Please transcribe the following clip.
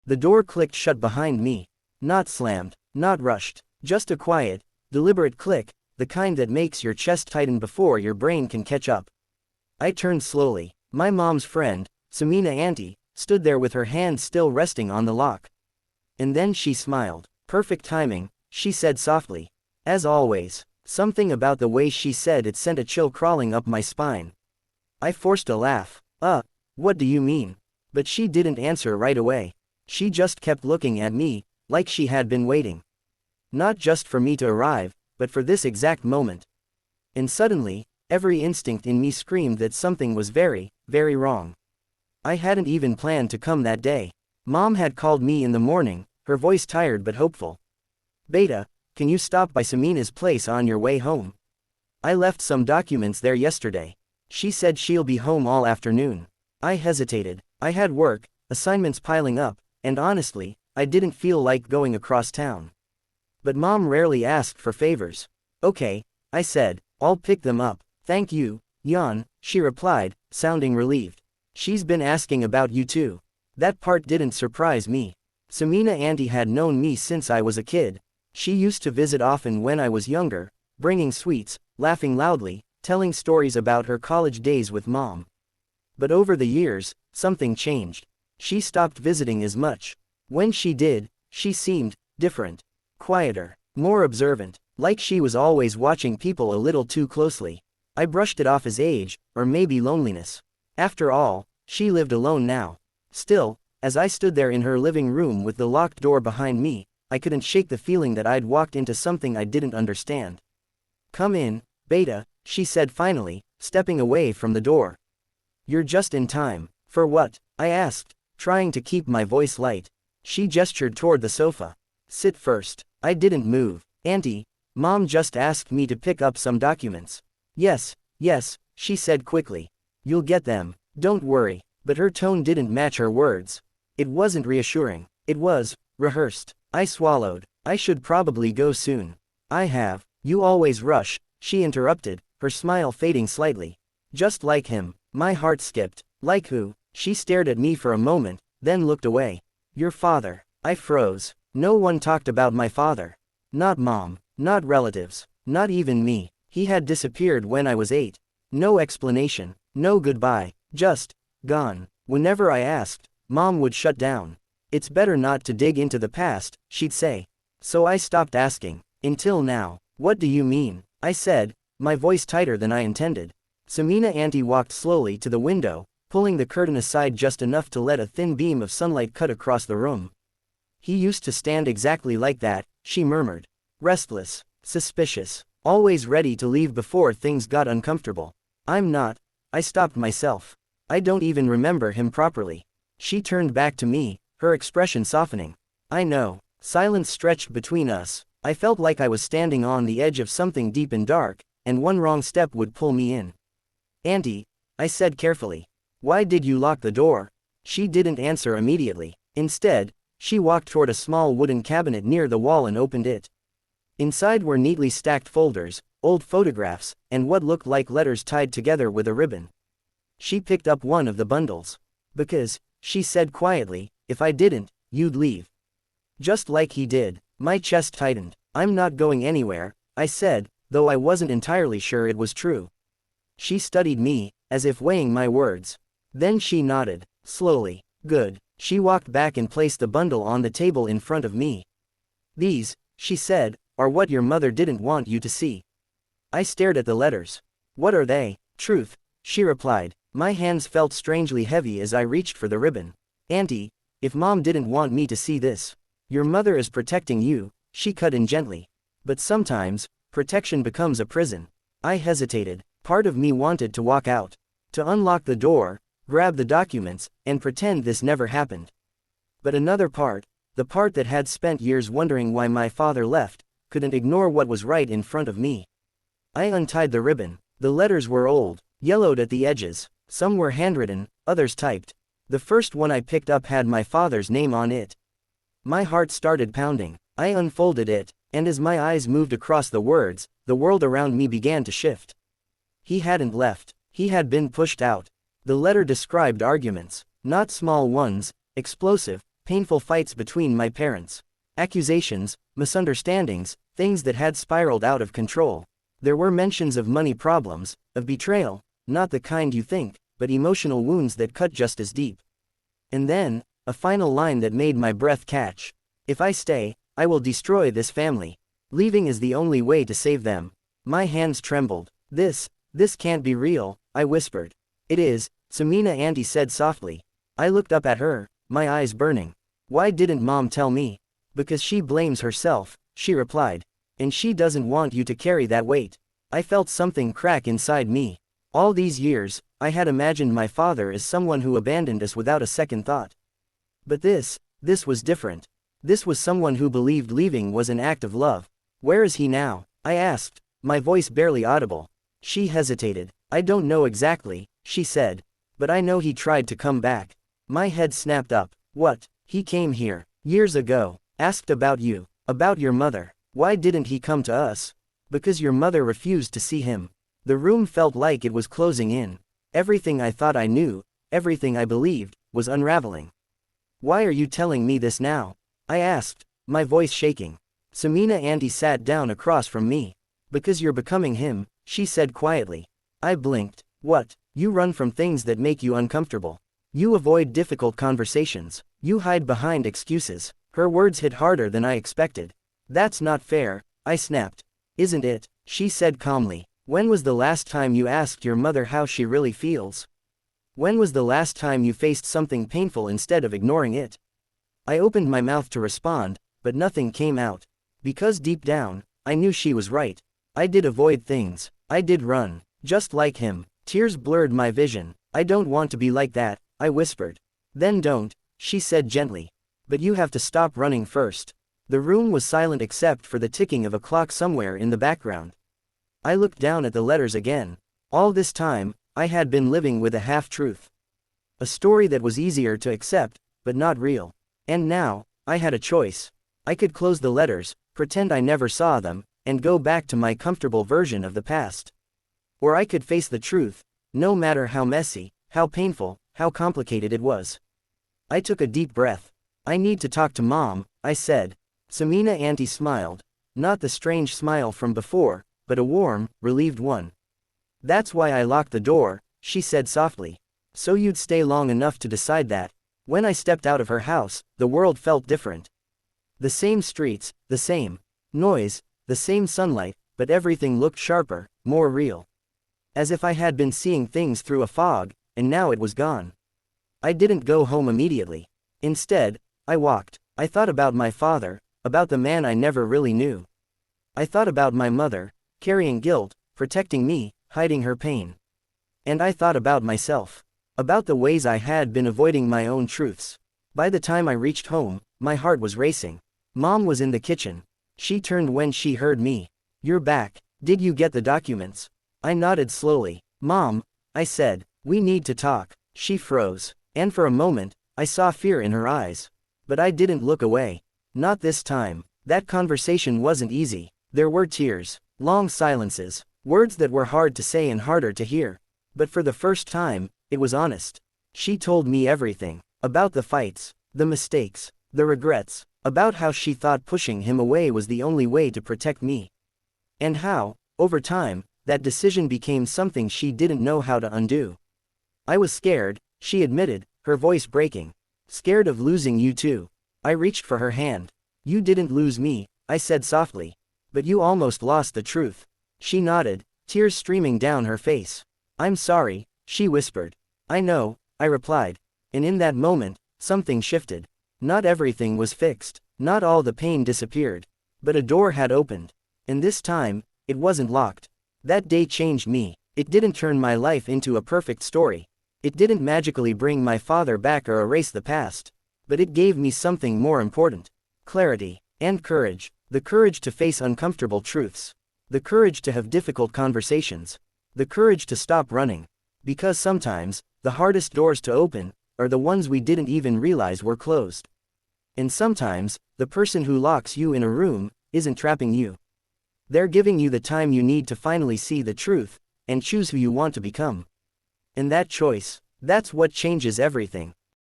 The door clicked shut behind me. Not slammed, not rushed, just a quiet, deliberate click, the kind that makes your chest tighten before your brain can catch up. I turned slowly. My mom's friend, Samina Auntie, stood there with her hand still resting on the lock. And then she smiled. Perfect timing, she said softly. As always. Something about the way she said it sent a chill crawling up my spine. I forced a laugh. What do you mean? But she didn't answer right away. She just kept looking at me, like she had been waiting. Not just for me to arrive, but for this exact moment. And suddenly, every instinct in me screamed that something was very, very wrong. I hadn't even planned to come that day. Mom had called me in the morning, her voice tired but hopeful. Beta, can you stop by Samina's place on your way home? I left some documents there yesterday. She said she'll be home all afternoon. I hesitated. I had work, assignments piling up, and honestly, I didn't feel like going across town. But Mom rarely asked for favors. Okay, I said, I'll pick them up. Thank you, Jan, she replied, sounding relieved. She's been asking about you too. That part didn't surprise me. Samina Auntie had known me since I was a kid. She used to visit often when I was younger, bringing sweets, laughing loudly, telling stories about her college days with Mom. But over the years, something changed. She stopped visiting as much. When she did, she seemed different. Quieter, more observant, like she was always watching people a little too closely. I brushed it off as age, or maybe loneliness. After all, she lived alone now. Still, as I stood there in her living room with the locked door behind me, I couldn't shake the feeling that I'd walked into something I didn't understand. Come in, Beta, she said finally, stepping away from the door. You're just in time. For what? I asked, trying to keep my voice light. She gestured toward the sofa. Sit first. I didn't move. Auntie, Mom just asked me to pick up some documents. Yes, she said quickly. You'll get them, don't worry. But her tone didn't match her words. It wasn't reassuring. It was rehearsed. I swallowed. I should probably go soon. You always rush, she interrupted, her smile fading slightly. Just like him. My heart skipped. Like who? She stared at me for a moment, then looked away. Your father. I froze. No one talked about my father. Not Mom, not relatives, not even me. He had disappeared when I was 8. No explanation, no goodbye, just gone. Whenever I asked, Mom would shut down. It's better not to dig into the past, she'd say. So I stopped asking. Until now. What do you mean? I said, my voice tighter than I intended. Samina Auntie walked slowly to the window, pulling the curtain aside just enough to let a thin beam of sunlight cut across the room. He used to stand exactly like that, she murmured. Restless, suspicious, always ready to leave before things got uncomfortable. I'm not. I stopped myself. I don't even remember him properly. She turned back to me, her expression softening. I know. Silence stretched between us. I felt like I was standing on the edge of something deep and dark, and one wrong step would pull me in. Auntie, I said carefully. Why did you lock the door? She didn't answer immediately. Instead, she walked toward a small wooden cabinet near the wall and opened it. Inside were neatly stacked folders, old photographs, and what looked like letters tied together with a ribbon. She picked up one of the bundles. Because, she said quietly, if I didn't, you'd leave. Just like he did. My chest tightened. I'm not going anywhere, I said, though I wasn't entirely sure it was true. She studied me, as if weighing my words. Then she nodded, slowly. Good. She walked back and placed the bundle on the table in front of me. These, she said, are what your mother didn't want you to see. I stared at the letters. What are they? Truth, she replied. My hands felt strangely heavy as I reached for the ribbon. Auntie, if Mom didn't want me to see this. Your mother is protecting you, she cut in gently. But sometimes, protection becomes a prison. I hesitated. Part of me wanted to walk out. To unlock the door, grab the documents, and pretend this never happened. But another part, the part that had spent years wondering why my father left, couldn't ignore what was right in front of me. I untied the ribbon. The letters were old, yellowed at the edges. Some were handwritten, others typed. The first one I picked up had my father's name on it. My heart started pounding. I unfolded it, and as my eyes moved across the words, the world around me began to shift. He hadn't left. He had been pushed out. The letter described arguments, not small ones, explosive, painful fights between my parents. Accusations, misunderstandings, things that had spiraled out of control. There were mentions of money problems, of betrayal, not the kind you think, but emotional wounds that cut just as deep. And then, a final line that made my breath catch. If I stay, I will destroy this family. Leaving is the only way to save them. My hands trembled. This can't be real, I whispered. It is, Samina Auntie said softly. I looked up at her, my eyes burning. Why didn't Mom tell me? Because she blames herself, she replied. And she doesn't want you to carry that weight. I felt something crack inside me. All these years, I had imagined my father as someone who abandoned us without a second thought. But this was different. This was someone who believed leaving was an act of love. Where is he now? I asked, my voice barely audible. She hesitated. I don't know exactly, she said. But I know he tried to come back. My head snapped up. What? He came here, years ago, asked about you, about your mother. Why didn't he come to us? Because your mother refused to see him. The room felt like it was closing in. Everything I thought I knew, everything I believed, was unraveling. Why are you telling me this now? I asked, my voice shaking. Samina Auntie sat down across from me. Because you're becoming him, she said quietly. I blinked. What? You run from things that make you uncomfortable. You avoid difficult conversations. You hide behind excuses. Her words hit harder than I expected. That's not fair, I snapped. Isn't it? She said calmly. When was the last time you asked your mother how she really feels? When was the last time you faced something painful instead of ignoring it? I opened my mouth to respond, but nothing came out. Because deep down, I knew she was right. I did avoid things. I did run. Just like him. Tears blurred my vision. I don't want to be like that, I whispered. Then don't, she said gently. But you have to stop running first. The room was silent except for the ticking of a clock somewhere in the background. I looked down at the letters again. All this time, I had been living with a half-truth. A story that was easier to accept, but not real. And now, I had a choice. I could close the letters, pretend I never saw them, and go back to my comfortable version of the past. Or I could face the truth, no matter how messy, how painful, how complicated it was. I took a deep breath. I need to talk to Mom, I said. Samina Auntie smiled. Not the strange smile from before, but a warm, relieved one. That's why I locked the door, she said softly. So you'd stay long enough to decide that. When I stepped out of her house, the world felt different. The same streets, the same noise, the same sunlight, but everything looked sharper, more real. As if I had been seeing things through a fog, and now it was gone. I didn't go home immediately. Instead, I walked. I thought about my father, about the man I never really knew. I thought about my mother, carrying guilt, protecting me, hiding her pain. And I thought about myself. About the ways I had been avoiding my own truths. By the time I reached home, my heart was racing. Mom was in the kitchen. She turned when she heard me. You're back. Did you get the documents? I nodded slowly. Mom, I said, we need to talk. She froze. And for a moment, I saw fear in her eyes. But I didn't look away. Not this time. That conversation wasn't easy. There were tears, long silences, words that were hard to say and harder to hear. But for the first time, it was honest. She told me everything. About the fights, the mistakes, the regrets, about how she thought pushing him away was the only way to protect me. And how, over time, that decision became something she didn't know how to undo. I was scared, she admitted, her voice breaking. Scared of losing you too. I reached for her hand. You didn't lose me, I said softly. But you almost lost the truth. She nodded, tears streaming down her face. I'm sorry, she whispered. I know, I replied. And in that moment, something shifted. Not everything was fixed. Not all the pain disappeared. But a door had opened. And this time, it wasn't locked. That day changed me. It didn't turn my life into a perfect story. It didn't magically bring my father back or erase the past. But it gave me something more important. Clarity. And courage. The courage to face uncomfortable truths. The courage to have difficult conversations. The courage to stop running. Because sometimes, the hardest doors to open are the ones we didn't even realize were closed. And sometimes, the person who locks you in a room isn't trapping you. They're giving you the time you need to finally see the truth and choose who you want to become. And that choice, that's what changes everything.